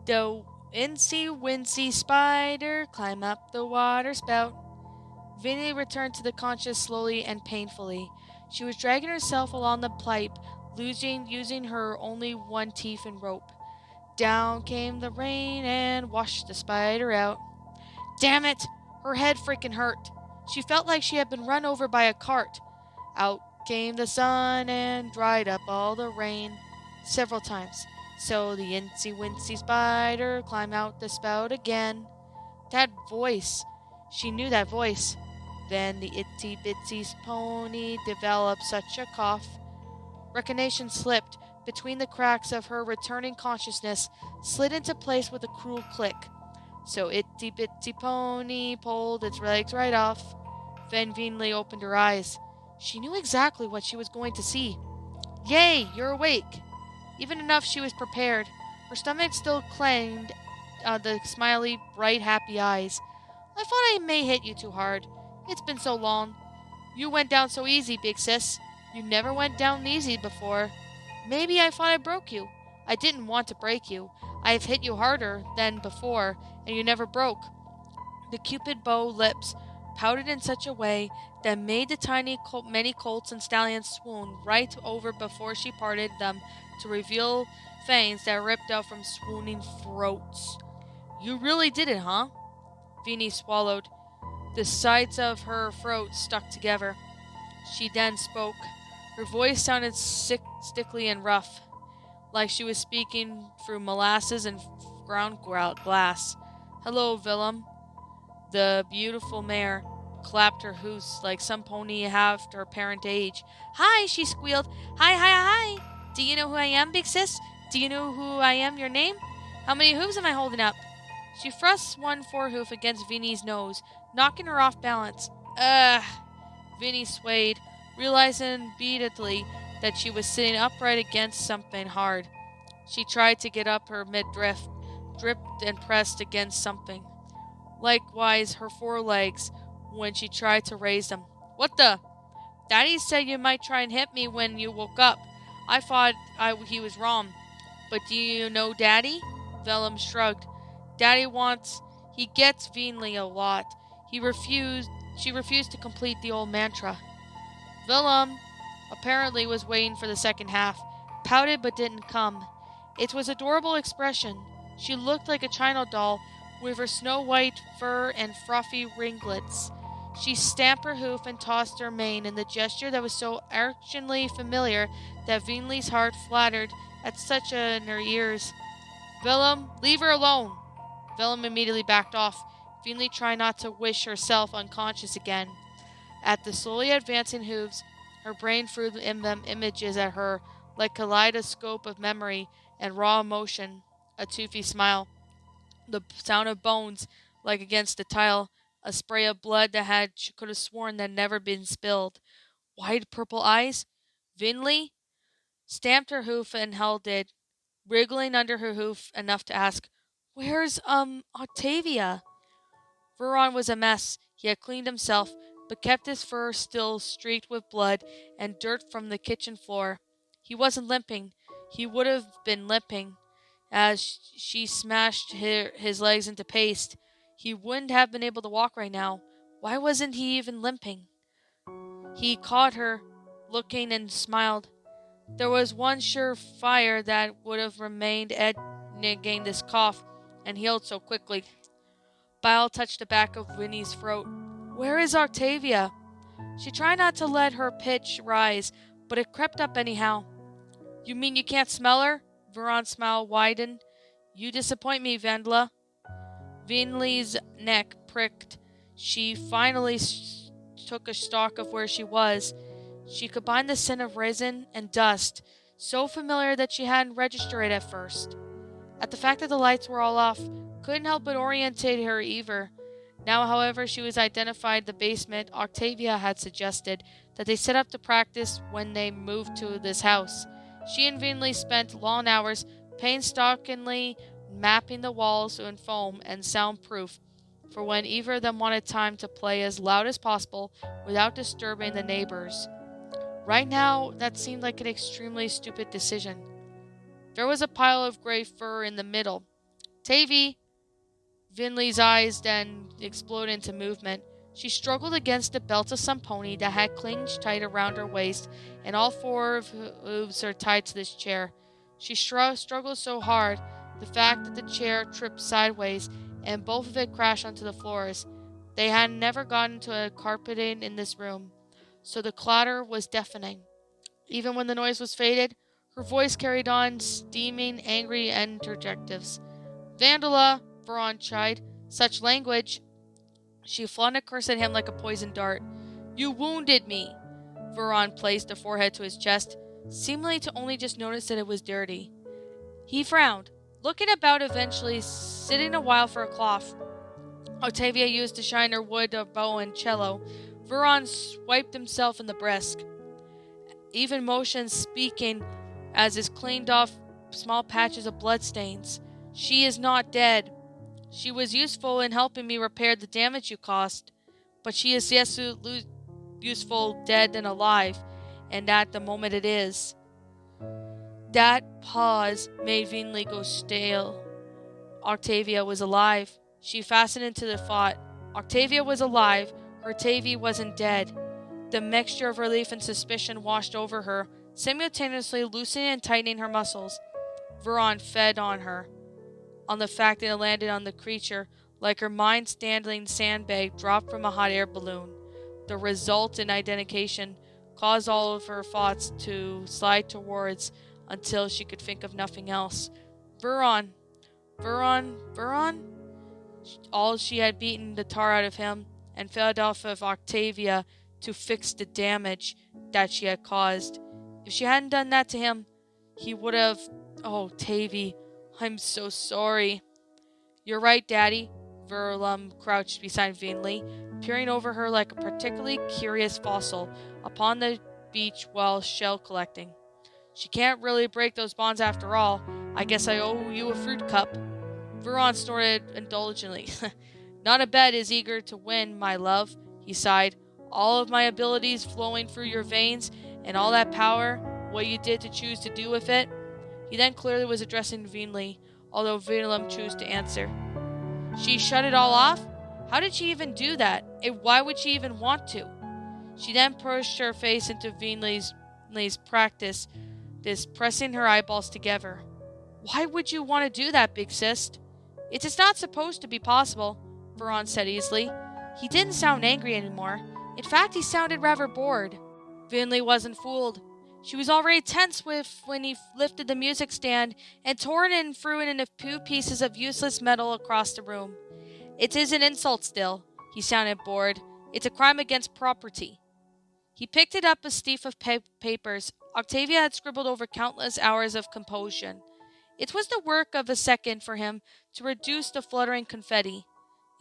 The incy-wincy spider climbed up the water spout. Vinny returned to the conscious slowly and painfully. She was dragging herself along the pipe, using her only one teeth and rope. Down came the rain and washed the spider out. Damn it! Her head freaking hurt. She felt like she had been run over by a cart. Out came the sun and dried up all the rain several times. So the incy-wincy spider climbed out the spout again. That voice. She knew that voice. Then the itsy-bitsy pony developed such a cough. Recognition slipped between the cracks of her returning consciousness, slid into place with a cruel click. So itsy-bitsy pony pulled its legs right off. Then Vinley opened her eyes. She knew exactly what she was going to see. Yay, you're awake! Even enough she was prepared. Her stomach still claimed the smiley, bright, happy eyes. I thought I may hit you too hard. It's been so long. You went down so easy, big sis. You never went down easy before. Maybe I thought I broke you. I didn't want to break you. I have hit you harder than before, and you never broke. The cupid bow lips pouted in such a way that made the many colts and stallions swoon right over before she parted them to reveal fangs that ripped out from swooning throats. You really did it, huh? Vinny swallowed. The sides of her throat stuck together. She then spoke. Her voice sounded sticky and rough, like she was speaking through molasses and ground glass. Hello, Willem. The beautiful mare clapped her hoofs like some pony half her parent age. Hi, she squealed. Hi, hi, hi. Do you know who I am, big sis? Do you know who I am, your name? How many hooves am I holding up? She thrust one forehoof against Vinny's nose, knocking her off balance. Ugh. Vinny swayed, realizing beatedly that she was sitting upright against something hard. She tried to get up her midriff, dripped and pressed against something. Likewise her forelegs when she tried to raise them. What the? Daddy said you might try and hit me when you woke up. I thought he was wrong. But do you know Daddy? Vellum shrugged. He gets Vinley a lot. She refused to complete the old mantra. Vellum apparently was waiting for the second half, pouted but didn't come. It was adorable expression. She looked like a china doll with her snow-white fur and fluffy ringlets. She stamped her hoof and tossed her mane in the gesture that was so archingly familiar that Vinley's heart fluttered at such in her ears. Willem, leave her alone! Willem immediately backed off. Vinley tried not to wish herself unconscious again. At the slowly advancing hooves, her brain threw in them images at her like kaleidoscope of memory and raw emotion. A toothy smile. The sound of bones, like against the tile, a spray of blood that she could have sworn had never been spilled. Wide purple eyes? Vinley stamped her hoof and held it, wriggling under her hoof enough to ask, Where's, Octavia? Veron was a mess. He had cleaned himself, but kept his fur still streaked with blood and dirt from the kitchen floor. He wasn't limping. He would have been limping. As she smashed his legs into paste, he wouldn't have been able to walk right now. Why wasn't he even limping? He caught her, looking, and smiled. There was one sure fire that would have remained against this cough and healed so quickly. Bile touched the back of Winnie's throat. Where is Octavia? She tried not to let her pitch rise, but it crept up anyhow. You mean you can't smell her? Veron's smile widened. You disappoint me, Vendla. Vinley's neck pricked. She finally took a stock of where she was. She combined the scent of resin and dust, so familiar that she hadn't registered it at first. At the fact that the lights were all off, couldn't help but orientate her either. Now, however, she was identified the basement. Octavia had suggested that they set up to practice when they moved to this house. She and Vinley spent long hours painstakingly mapping the walls in foam and soundproof for when either of them wanted time to play as loud as possible without disturbing the neighbors. Right now, that seemed like an extremely stupid decision. There was a pile of gray fur in the middle. Tavy! Vinley's eyes then exploded into movement. She struggled against the belt of some pony that had clinged tight around her waist, and all four of her hooves are tied to this chair. She struggled so hard, the fact that the chair tripped sideways, and both of it crashed onto the floors. They had never gotten to a carpeting in this room, so the clatter was deafening. Even when the noise was faded, her voice carried on, steaming, angry interjectives. Vandala, Veron chid. Such language! She flung a curse at him like a poisoned dart. You wounded me! Veron placed her forehead to his chest, seemingly to only just notice that it was dirty. He frowned, looking about, eventually sitting a while for a cloth. Octavia used to shine her wood bow and cello. Veron swiped himself in the breast, even motioned, speaking as his cleaned off small patches of bloodstains. She is not dead. She was useful in helping me repair the damage you caused, but she is less useful dead than alive, and at the moment it is. That pause made Vinley go stale. Octavia was alive. She fastened into the thought. Octavia was alive. Her Tavy wasn't dead. The mixture of relief and suspicion washed over her, simultaneously loosening and tightening her muscles. Veron fed on her, on the fact that it landed on the creature, like her mind-standing sandbag dropped from a hot air balloon. The result in identification caused all of her thoughts to slide towards until she could think of nothing else. Veron! All she had beaten the tar out of him, and fed off of Octavia to fix the damage that she had caused. If she hadn't done that to him, he would have... Oh, Tavy, I'm so sorry. You're right, Daddy. Verlum crouched beside Vinley, peering over her like a particularly curious fossil upon the beach while shell collecting. She can't really break those bonds after all. I guess I owe you a fruit cup. Veron snorted indulgently. Not a bet is eager to win, my love, he sighed. All of my abilities flowing through your veins, and all that power, what you did to choose to do with it. He then clearly was addressing Vinley, although Vinlum chose to answer. She shut it all off? How did she even do that? And why would she even want to? She then pushed her face into Vinley's practice, pressing her eyeballs together. Why would you want to do that, big sis? It is not supposed to be possible, Veron said easily. He didn't sound angry anymore. In fact, he sounded rather bored. Vinley wasn't fooled. She was already tense when he lifted the music stand and tore it and threw it into 2 pieces of useless metal across the room. It is an insult still. He sounded bored. It's a crime against property. He picked it up, a stiff of papers. Octavia had scribbled over countless hours of composition. It was the work of a second for him to reduce the fluttering confetti.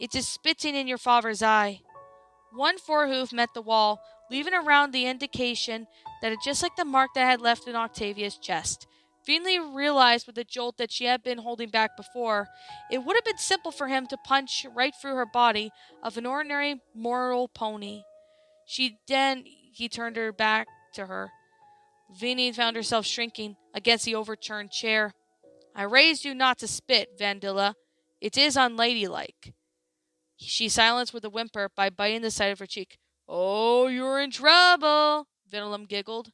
It is spitting in your father's eye. One forehoof met the wall, leaving around the indication that it just like the mark that had left in Octavia's chest. Finley realized with a jolt that she had been holding back before. It would have been simple for him to punch right through her body of an ordinary mortal pony. He turned her back to her. Vinny found herself shrinking against the overturned chair. I raised you not to spit, Vandilla. It is unladylike. She silenced with a whimper by biting the side of her cheek. Oh, you're in trouble, Vinilum giggled.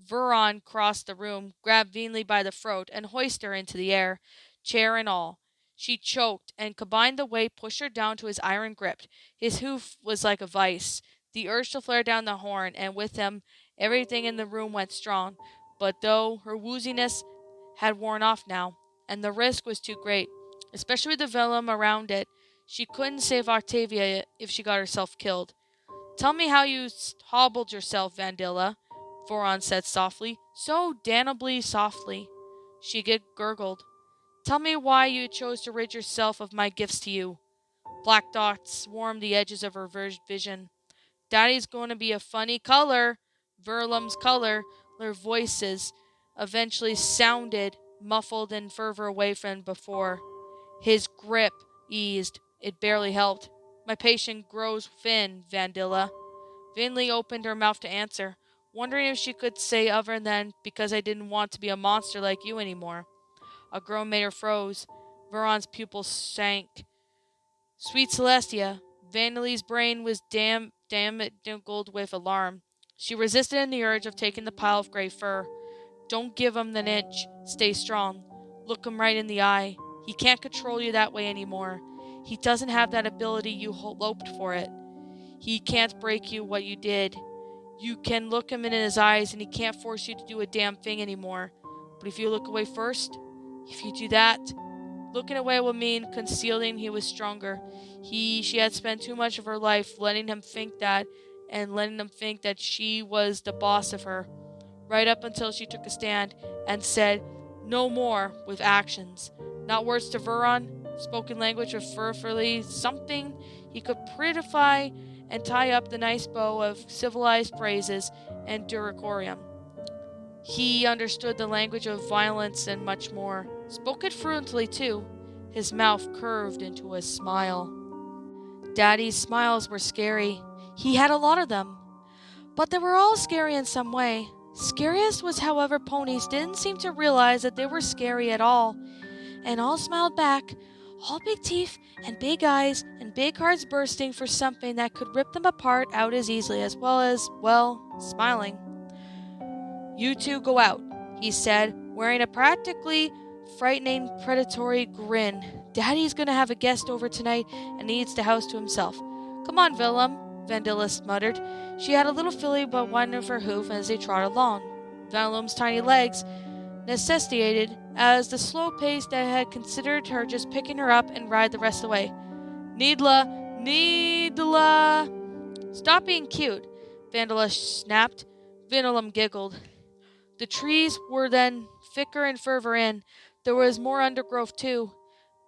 Veron crossed the room, grabbed Vinley by the throat, and hoisted her into the air, chair and all. She choked, and combined the weight pushed her down to his iron grip. His hoof was like a vice. The urge to flare down the horn, and with him, everything in the room went strong. But though her wooziness had worn off now, and the risk was too great, especially with the venom around it, she couldn't save Octavia if she got herself killed. Tell me how you hobbled yourself, Vandilla, Voron said softly, so damnably softly. She gurgled. Tell me why you chose to rid yourself of my gifts to you. Black dots swarmed the edges of her vision. Daddy's going to be a funny color, Verlum's color. Their voices eventually sounded muffled and further away from before. His grip eased. It barely helped. My patient grows thin, Vandilla. Vinley opened her mouth to answer, wondering if she could say other than because I didn't want to be a monster like you anymore. A groan made her froze. Veron's pupils sank. Sweet Celestia. Vanelli's brain was damned with alarm. She resisted in the urge of taking the pile of gray fur. Don't give him an inch. Stay strong. Look him right in the eye. He can't control you that way anymore. He doesn't have that ability you hoped for it. He can't break you what you did. You can look him in his eyes and he can't force you to do a damn thing anymore. But if you look away first, if you do that, looking away would mean concealing he was stronger. She had spent too much of her life letting him think that, and letting him think that she was the boss of her. Right up until she took a stand and said, "No more," with actions. Not words to Veron, spoken language of fervently, something he could prettify and tie up the nice bow of civilized phrases and decorum. He understood the language of violence and much more. Spoke it fluently, too. His mouth curved into a smile. Daddy's smiles were scary. He had a lot of them. But they were all scary in some way. Scariest was, however, ponies didn't seem to realize that they were scary at all. And all smiled back, all big teeth and big eyes and big hearts bursting for something that could rip them apart out as easily as well as, well, smiling. "You two go out," he said, wearing a practically frightening predatory grin. "Daddy's gonna have a guest over tonight and needs the house to himself." "Come on, Willem," Vandellis muttered. She had a little filly but one of her hoof as they trotted along. Willem's tiny legs necessitated as the slow pace that had considered her just picking her up and ride the rest of the way. Needla! Stop being cute," Vandela snapped. Willem giggled. The trees were then thicker and further in. There was more undergrowth, too.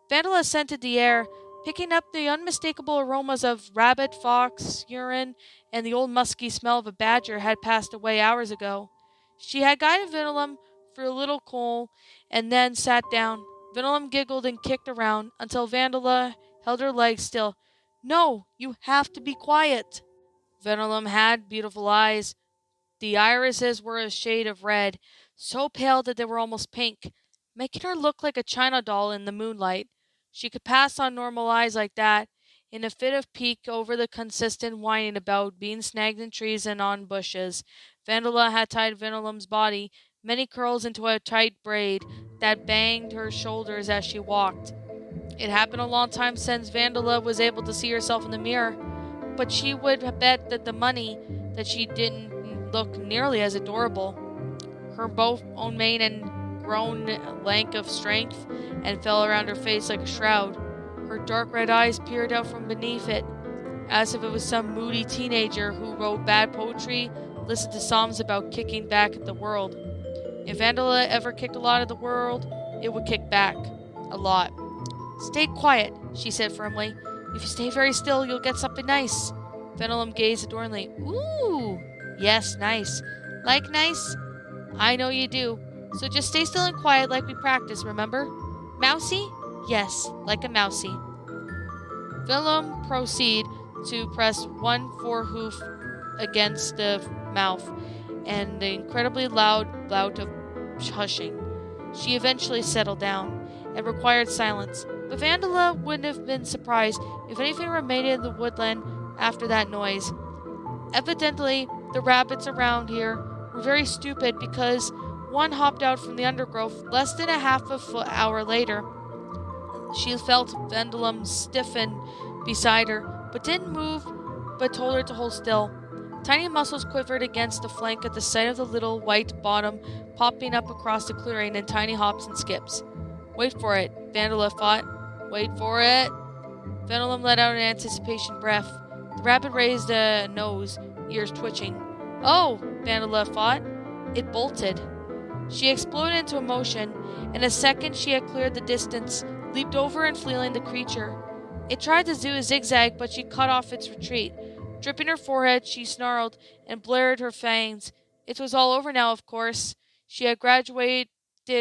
Vandela scented the air, picking up the unmistakable aromas of rabbit, fox, urine, and the old musky smell of a badger had passed away hours ago. She had guided Willem through a little coal and then sat down. Willem giggled and kicked around until Vandela held her legs still. "No, you have to be quiet." Willem had beautiful eyes. The irises were a shade of red, so pale that they were almost pink, making her look like a china doll in the moonlight. She could pass on normal eyes like that, in a fit of pique over the consistent whining about being snagged in trees and on bushes. Vandela had tied Willem's body, many curls into a tight braid that banged her shoulders as she walked. It had been a long time since Vandela was able to see herself in the mirror, but she would bet that the money that she didn't look nearly as adorable. Her both own mane and grown length of strength and fell around her face like a shroud. Her dark red eyes peered out from beneath it, as if it was some moody teenager who wrote bad poetry, listened to songs about kicking back at the world. If Vandela ever kicked a lot at the world, it would kick back. A lot. "Stay quiet," she said firmly. "If you stay very still, you'll get something nice." Venom gazed adoringly. "Ooh, yes, nice. Like nice? I know you do. So just stay still and quiet like we practiced, remember? Mousy? Yes, like a mousy." Willem proceeded to press one forehoof against the mouth, and the incredibly loud bout of hushing. She eventually settled down, and required silence, but Vandela wouldn't have been surprised if anything remained in the woodland after that noise. Evidently, the rabbits around here were very stupid, because one hopped out from the undergrowth less than a half an hour later. She felt Vandalum stiffen beside her, but didn't move, but told her to hold still. Tiny muscles quivered against the flank at the sight of the little white bottom popping up across the clearing in tiny hops and skips. "Wait for it," Vandala thought. "Wait for it." Vandalum let out an anticipation breath. The rabbit raised a nose, ears twitching. "Oh," Vandala thought. It bolted. She exploded into emotion. In a second she had cleared the distance, leaped over and flailing the creature. It tried to do a zigzag, but she cut off its retreat. Dripping her forehead, she snarled and blared her fangs. It was all over now, of course. She had graduated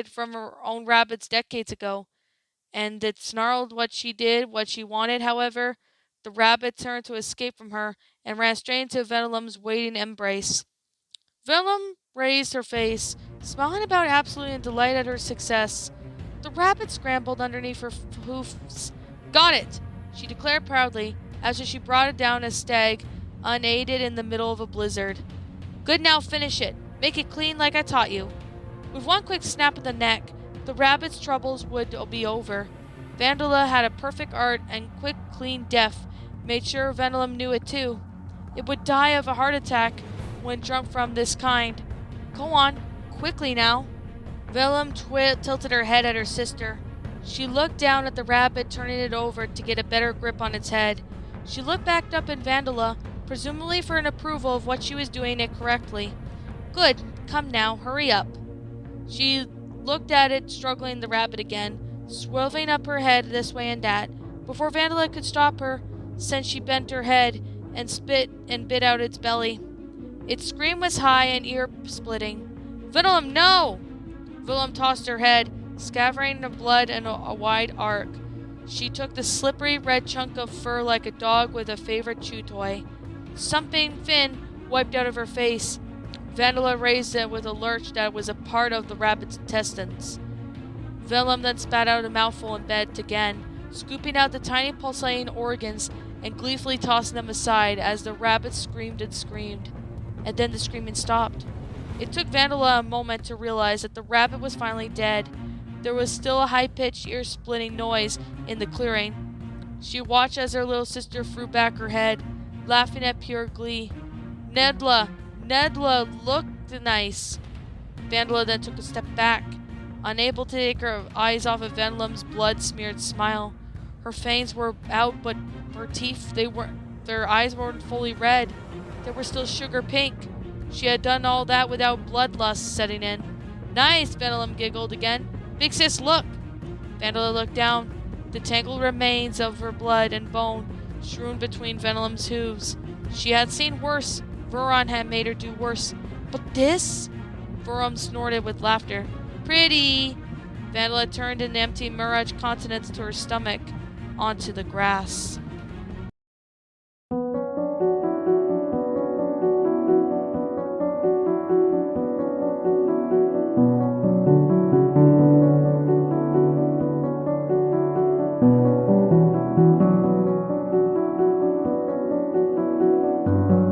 from her own rabbits decades ago, and it snarled what she wanted. However, the rabbit turned to escape from her and ran straight into Venom's waiting embrace. Venom raised her face, smiling about absolutely in delight at her success. The rabbit scrambled underneath her hoofs. Got it, she declared proudly, as she brought it down a stag, unaided in the middle of a blizzard. Good, now finish it. Make it clean like I taught you. With one quick snap of the neck, the rabbit's troubles would be over. Vandola had a perfect art, and quick, clean death made sure Venom knew it too. It would die of a heart attack when drunk from this kind. Go on, quickly now. Venom tilted her head at her sister. She looked down at the rabbit, turning it over to get a better grip on its head. She looked back up at Vandola, presumably for an approval of what she was doing it correctly. Good, come now, hurry up. She looked at it, struggling the rabbit again, swerving up her head this way and that, before Vandola could stop her, since she bent her head and spit and bit out its belly. Its scream was high and ear-splitting. Venom, no! Venom tossed her head, scattering the blood in a wide arc. She took the slippery red chunk of fur like a dog with a favorite chew toy. Something thin wiped out of her face. Vandola raised it with a lurch that was a part of the rabbit's intestines. Venom then spat out a mouthful and bent again, scooping out the tiny pulsating organs and gleefully tossing them aside as the rabbit screamed and screamed. And then the screaming stopped. It took Vandola a moment to realize that the rabbit was finally dead. There was still a high-pitched, ear-splitting noise in the clearing. She watched as her little sister threw back her head, laughing at pure glee. Nedla looked nice. Vandola then took a step back, unable to take her eyes off of Venom's blood-smeared smile. Her fangs were out, but her teeth, their eyes weren't fully red. They were still sugar pink. She had done all that without bloodlust setting in. Nice, Venom giggled again. Big sis, look! Vandola looked down. The tangled remains of her blood and bone strewn between Venom's hooves. She had seen worse. Vuron had made her do worse. But this? Vuron snorted with laughter. Pretty! Vandola turned an empty mirage continents to her stomach, onto the grass.